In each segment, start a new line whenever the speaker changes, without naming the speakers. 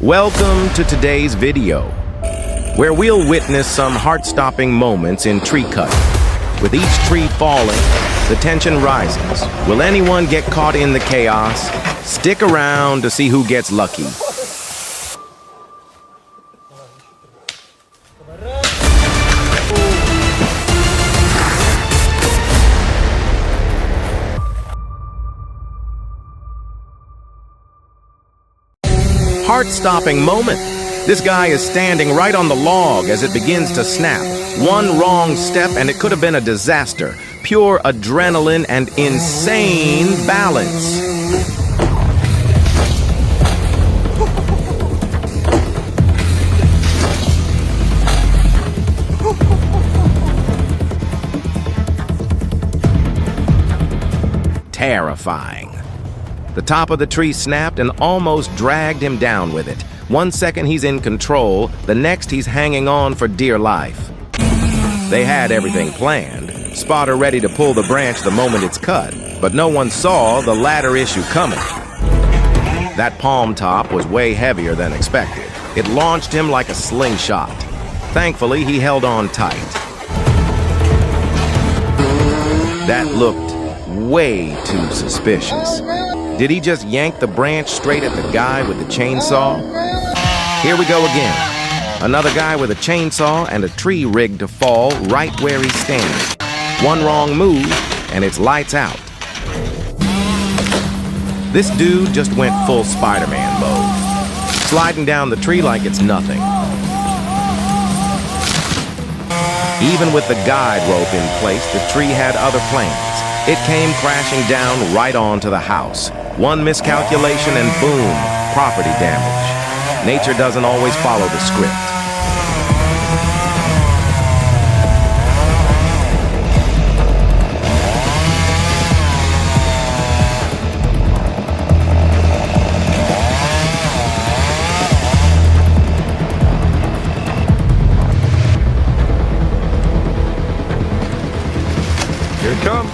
Welcome to today's video, where we'll witness some heart-stopping moments in tree cutting. With each tree falling, the tension rises. Will anyone get caught in the chaos? Stick around to see who gets lucky. Heart-stopping moment. This guy is standing right on the log as it begins to snap. One wrong step and it could have been a disaster. Pure adrenaline and insane balance. Terrifying. The top of the tree snapped and almost dragged him down with it. 1 second he's in control, the next he's hanging on for dear life. They had everything planned. Spotter ready to pull the branch the moment it's cut, but no one saw the ladder issue coming. That palm top was way heavier than expected. It launched him like a slingshot. Thankfully, he held on tight. That looked way too suspicious. Did he just yank the branch straight at the guy with the chainsaw? Here we go again. Another guy with a chainsaw and a tree rigged to fall right where he's standing. One wrong move, and it's lights out. This dude just went full Spider-Man mode, sliding down the tree like it's nothing. Even with the guide rope in place, the tree had other plans. It came crashing down right onto the house. One miscalculation and boom, property damage. Nature doesn't always follow the script.
Here it comes.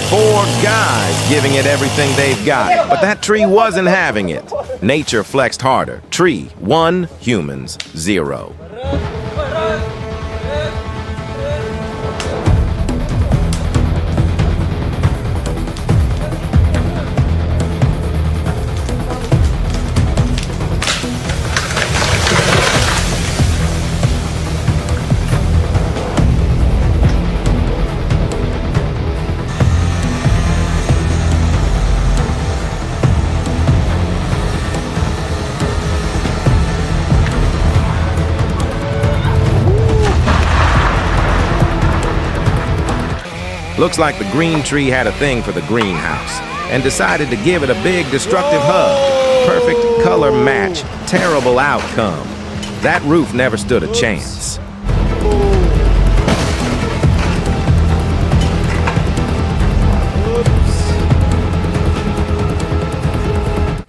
4 guys giving it everything they've got, but that tree wasn't having it. Nature flexed harder. Tree 1, humans 0. Looks like the green tree had a thing for the greenhouse and decided to give it a big destructive hug. Perfect color match, terrible outcome. That roof never stood a chance.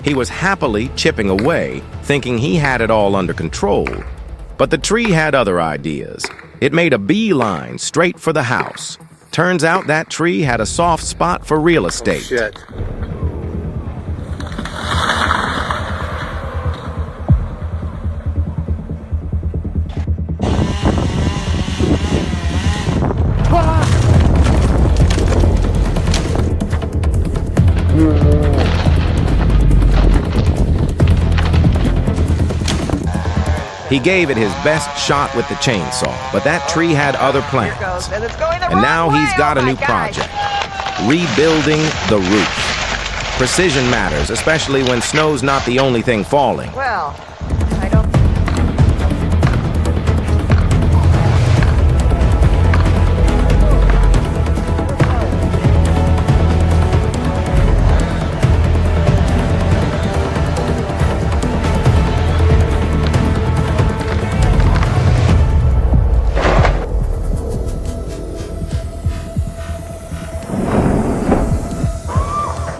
He was happily chipping away, thinking he had it all under control. But the tree had other ideas. It made a beeline straight for the house. Turns out that tree had a soft spot for real estate.
Shit.
He gave it his best shot with the chainsaw, but that tree had other plans. And now he's got a new project. Rebuilding the roof. Precision matters, especially when snow's not the only thing falling.
Well, I don't...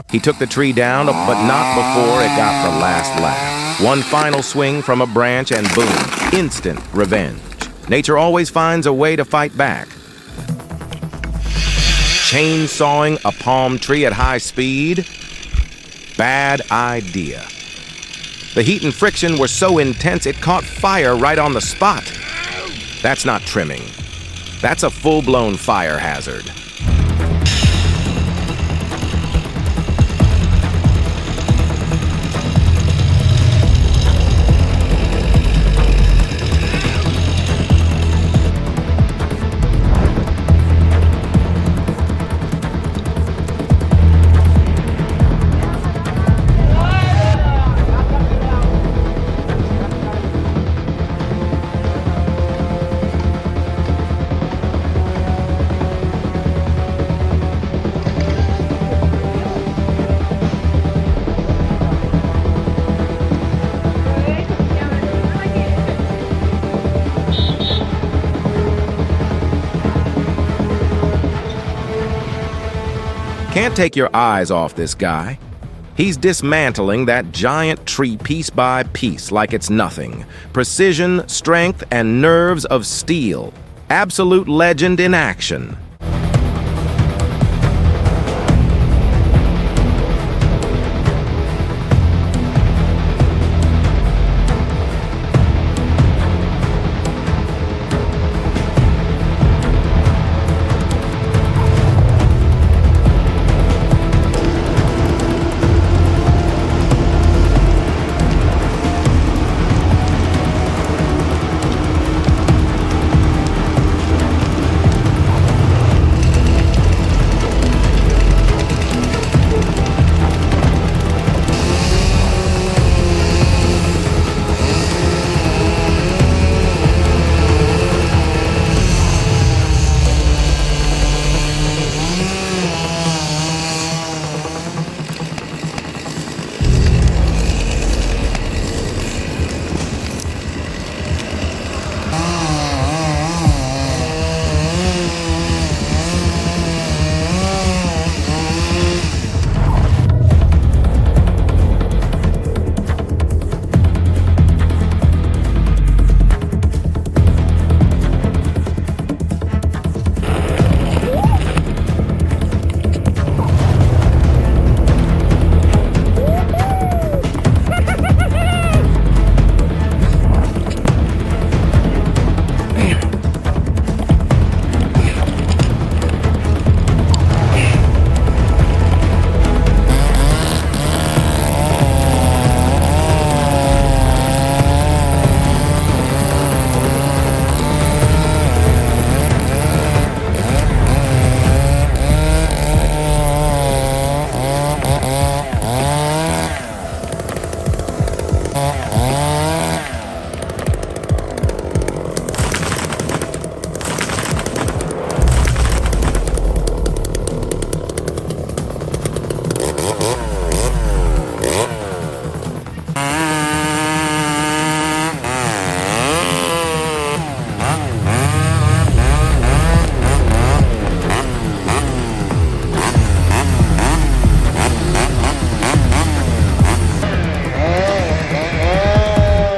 He took the tree down, but not before it got the last laugh. One final swing from a branch and boom, instant revenge. Nature always finds a way to fight back. Chainsawing a palm tree at high speed? Bad idea. The heat and friction were so intense it caught fire right on the spot. That's not trimming. That's a full-blown fire hazard. Can't take your eyes off this guy. He's dismantling that giant tree piece by piece like it's nothing. Precision, strength, and nerves of steel. Absolute legend in action.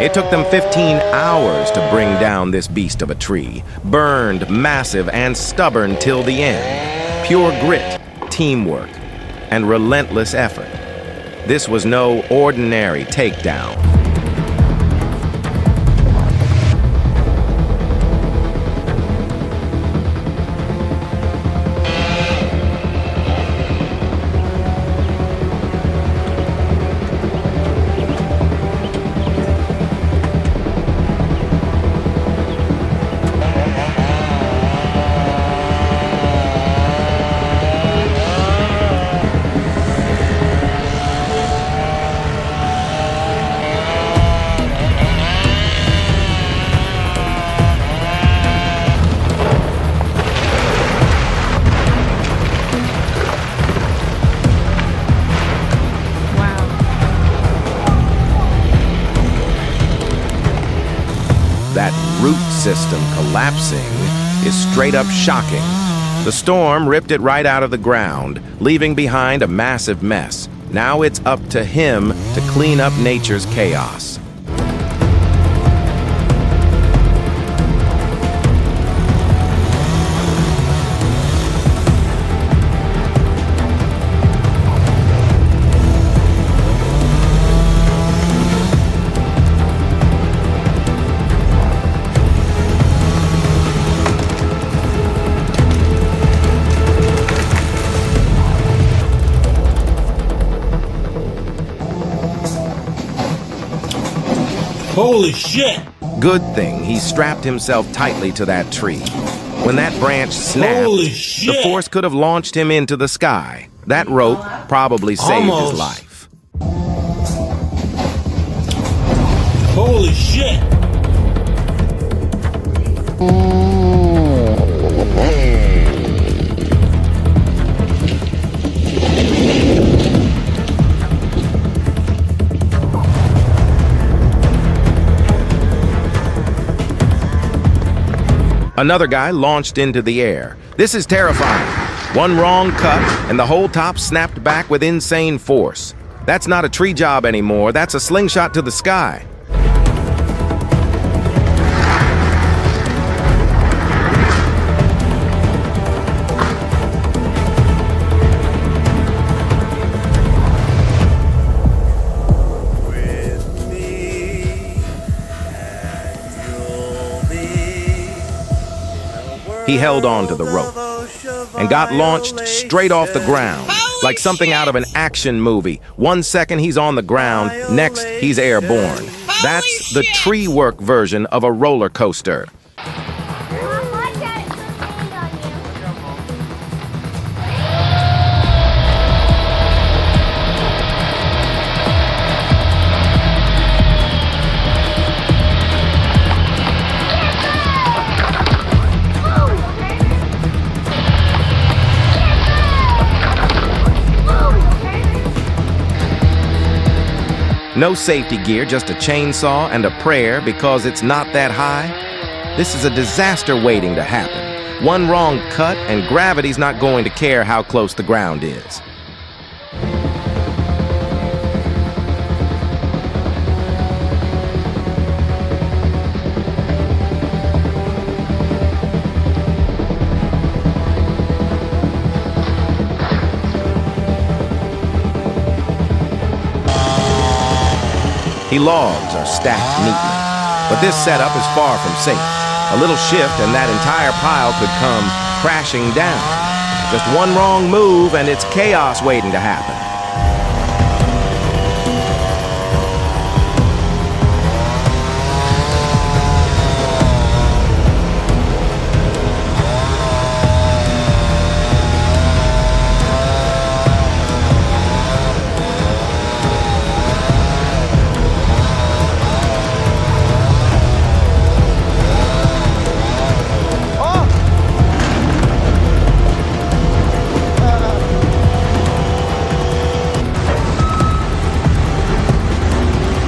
It took them 15 hours to bring down this beast of a tree, burned, massive, and stubborn till the end. Pure grit, teamwork, and relentless effort. This was no ordinary takedown. That root system collapsing is straight up shocking. The storm ripped it right out of the ground, leaving behind a massive mess. Now it's up to him to clean up nature's chaos.
Holy shit!
Good thing he strapped himself tightly to that tree. When that branch snapped,
Holy
the
shit!
force could have launched him into the sky. That rope probably saved his
Almost.
life.
Holy shit!
Another guy launched into the air. This is terrifying. One wrong cut, and the whole top snapped back with insane force. That's not a tree job anymore. That's a slingshot to the sky. He held on to the rope and got launched straight off the ground, like something out of an action movie. 1 second he's on the ground, next he's airborne. That's the tree work version of a roller coaster. No safety gear, just a chainsaw and a prayer because it's not that high. This is a disaster waiting to happen. One wrong cut and gravity's not going to care how close the ground is. The logs are stacked neatly, but this setup is far from safe. A little shift and that entire pile could come crashing down. Just one wrong move and it's chaos waiting to happen.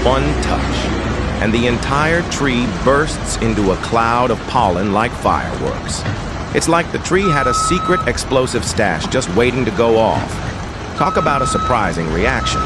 One touch, and the entire tree bursts into a cloud of pollen like fireworks. It's like the tree had a secret explosive stash just waiting to go off. Talk about a surprising reaction.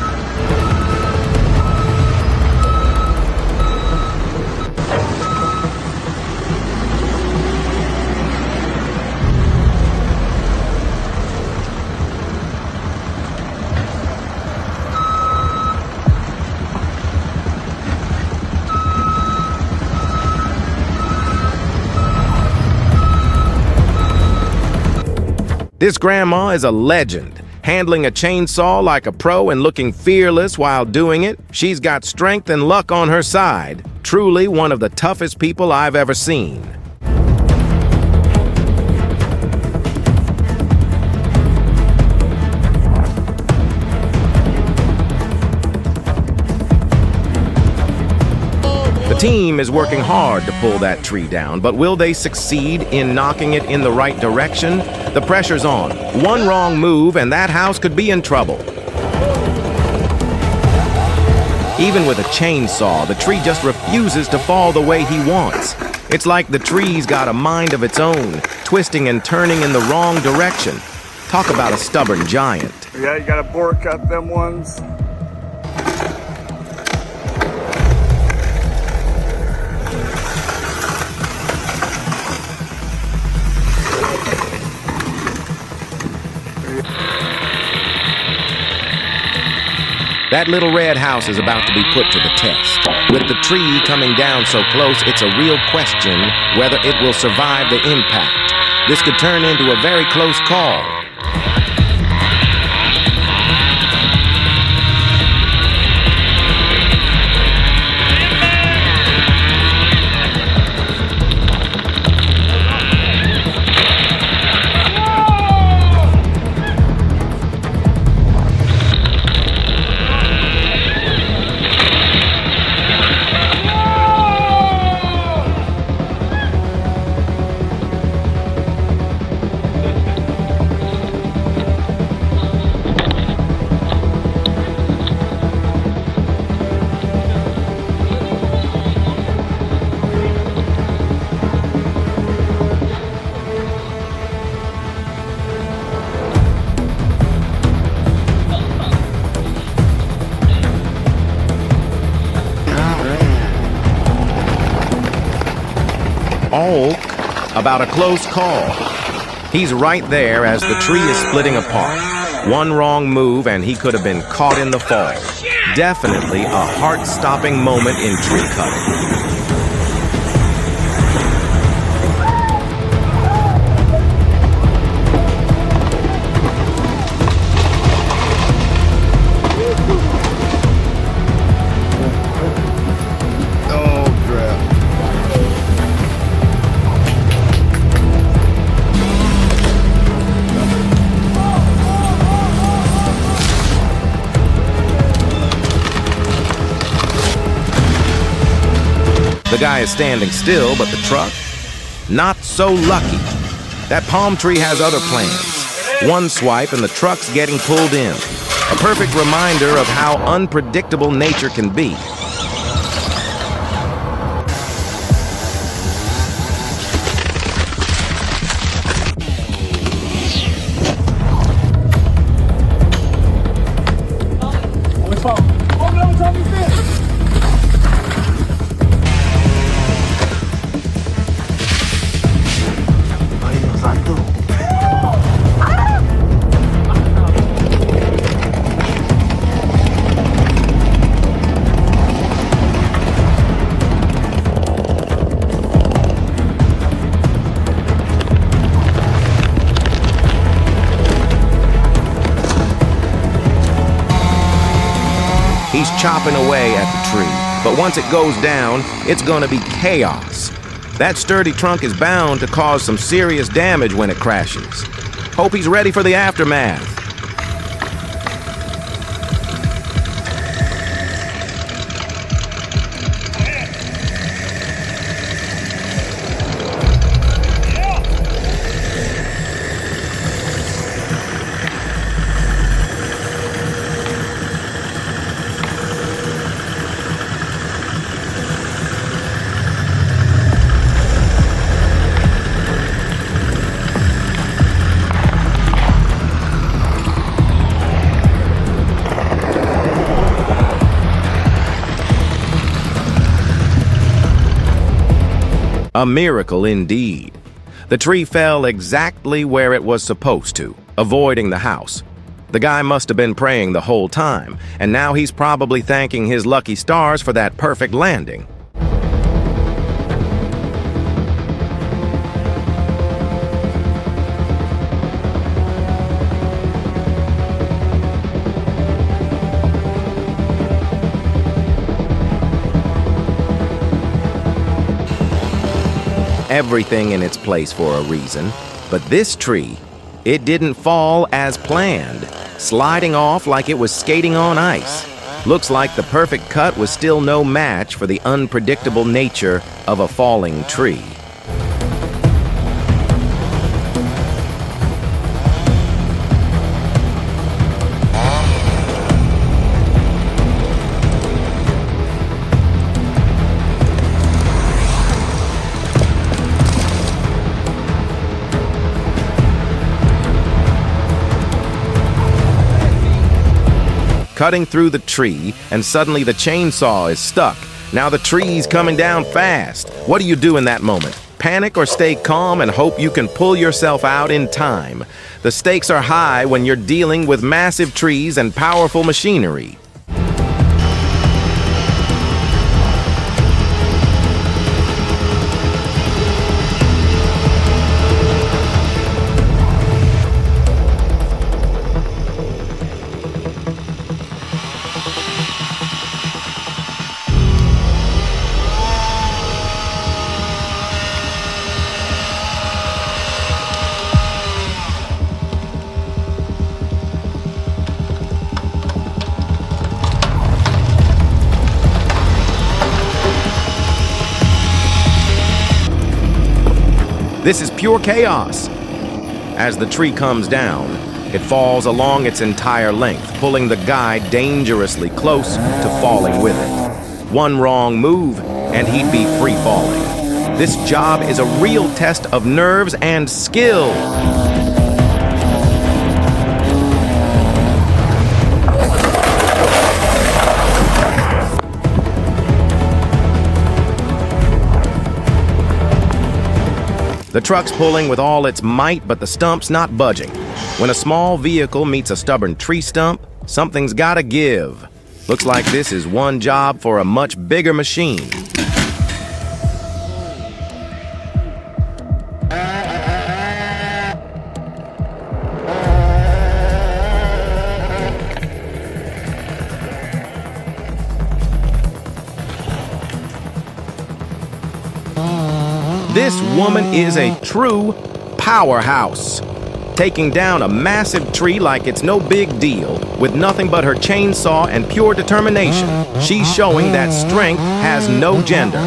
This grandma is a legend, handling a chainsaw like a pro and looking fearless while doing it. She's got strength and luck on her side. Truly one of the toughest people I've ever seen. The team is working hard to pull that tree down, but will they succeed in knocking it in the right direction? The pressure's on. One wrong move and that house could be in trouble. Even with a chainsaw, the tree just refuses to fall the way he wants. It's like the tree's got a mind of its own, twisting and turning in the wrong direction. Talk about a stubborn giant.
Yeah, you gotta bore cut them ones.
That little red house is about to be put to the test. With the tree coming down so close, it's a real question whether it will survive the impact. This could turn into a very close call. Olk about a close call. He's right there as the tree is splitting apart. One wrong move and he could have been caught in the fall. Definitely a heart-stopping moment in tree cutting. The guy is standing still, but the truck? Not so lucky. That palm tree has other plans. One swipe and the truck's getting pulled in. A perfect reminder of how unpredictable nature can be. He's chopping away at the tree, but once it goes down, it's gonna be chaos. That sturdy trunk is bound to cause some serious damage when it crashes. Hope he's ready for the aftermath. A miracle indeed. The tree fell exactly where it was supposed to, avoiding the house. The guy must have been praying the whole time, and now he's probably thanking his lucky stars for that perfect landing. Everything in its place for a reason, but this tree, it didn't fall as planned, sliding off like it was skating on ice. Looks like the perfect cut was still no match for the unpredictable nature of a falling tree. Cutting through the tree, and suddenly the chainsaw is stuck. Now the tree's coming down fast. What do you do in that moment? Panic or stay calm and hope you can pull yourself out in time? The stakes are high when you're dealing with massive trees and powerful machinery. This is pure chaos. As the tree comes down, it falls along its entire length, pulling the guy dangerously close to falling with it. One wrong move, and he'd be free falling. This job is a real test of nerves and skill. The truck's pulling with all its might, but the stump's not budging. When a small vehicle meets a stubborn tree stump, something's gotta give. Looks like this is one job for a much bigger machine. This woman is a true powerhouse, taking down a massive tree like it's no big deal with nothing but her chainsaw and pure determination. She's showing that strength has no gender.